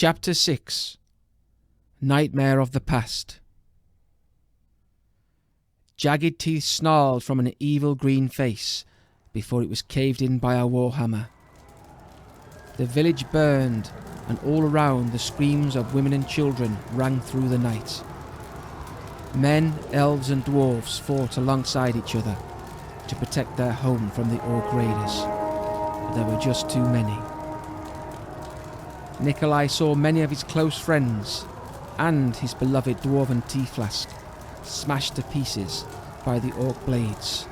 Chapter 6. Nightmare of the Past. Jagged teeth snarled from an evil green face before it was caved in by a warhammer. The village burned, and all around the screams of women and children rang through the night. Men, elves and dwarves fought alongside each other to protect their home from the orc raiders, but there were just too many. Nikolai saw many of his close friends and his beloved dwarven tea flask smashed to pieces by the orc blades,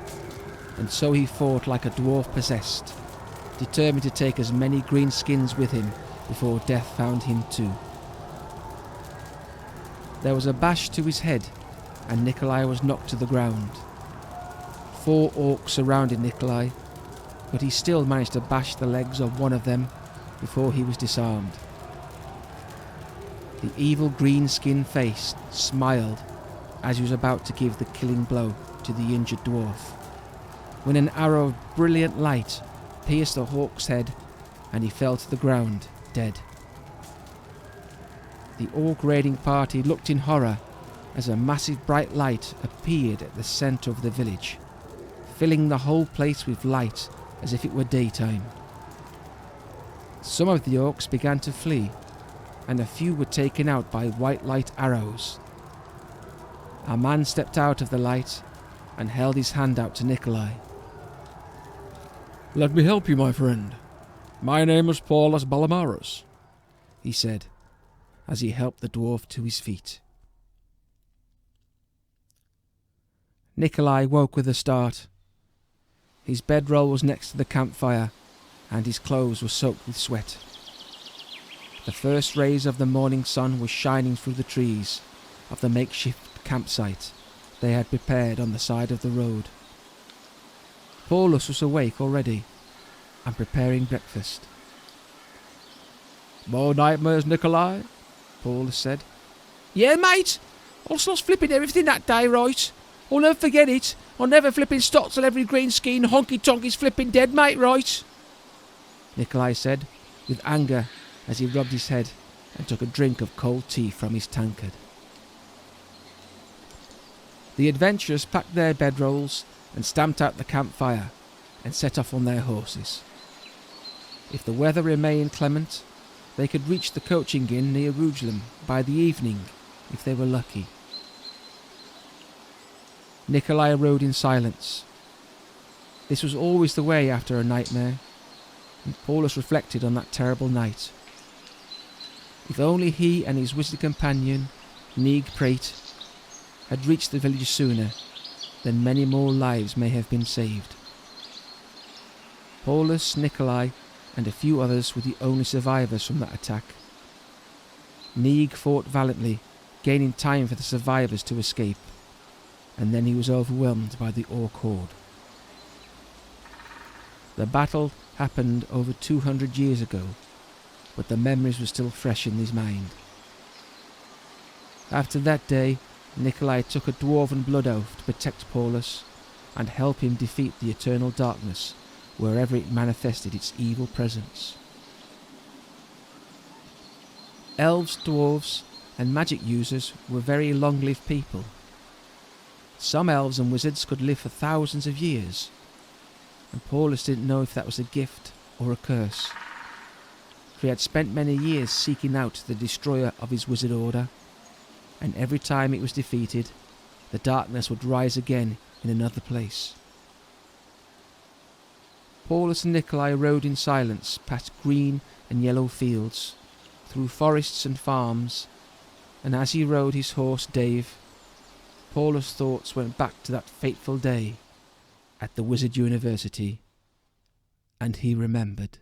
and so he fought like a dwarf possessed, determined to take as many green skins with him before death found him too. There was a bash to his head, and Nikolai was knocked to the ground. 4 orcs surrounded Nikolai, but he still managed to bash the legs of one of them before he was disarmed. The evil green-skinned face smiled as he was about to give the killing blow to the injured dwarf, when an arrow of brilliant light pierced the hawk's head and he fell to the ground, dead. The orc raiding party looked in horror as a massive bright light appeared at the centre of the village, filling the whole place with light as if it were daytime. Some of the orcs began to flee, and a few were taken out by white light arrows. A man stepped out of the light and held his hand out to Nikolai. "Let me help you, my friend. My name is Paulus Balamaris," he said, as he helped the dwarf to his feet. Nikolai woke with a start. His bedroll was next to the campfire, and his clothes were soaked with sweat. The first rays of the morning sun were shining through the trees of the makeshift campsite they had prepared on the side of the road. Paulus was awake already and preparing breakfast. "More nightmares, Nikolai?" Paulus said. "Yeah, mate. I lost flipping everything that day, right? I'll never forget it. I'll never flipping stop till every green skin honky-tonky's flipping dead, mate, right?" Nikolai said, with anger, as he rubbed his head and took a drink of cold tea from his tankard. The adventurers packed their bedrolls and stamped out the campfire and set off on their horses. If the weather remained clement, they could reach the coaching inn near Rugelum by the evening if they were lucky. Nikolai rode in silence. This was always the way after a nightmare, and Paulus reflected on that terrible night. If only he and his wizard companion, Neig Prate, had reached the village sooner, then many more lives may have been saved. Paulus, Nikolai, and a few others were the only survivors from that attack. Neig fought valiantly, gaining time for the survivors to escape, and then he was overwhelmed by the orc horde. The battle happened over 200 years ago, but the memories were still fresh in his mind. After that day, Nikolai took a dwarven blood oath to protect Paulus and help him defeat the eternal darkness wherever it manifested its evil presence. Elves, dwarves, and magic users were very long-lived people. Some elves and wizards could live for thousands of years, and Paulus didn't know if that was a gift or a curse. For he had spent many years seeking out the destroyer of his wizard order, and every time it was defeated, the darkness would rise again in another place. Paulus and Nikolai rode in silence past green and yellow fields, through forests and farms, and as he rode his horse Dave, Paulus' thoughts went back to that fateful day at the Wizard University, and he remembered.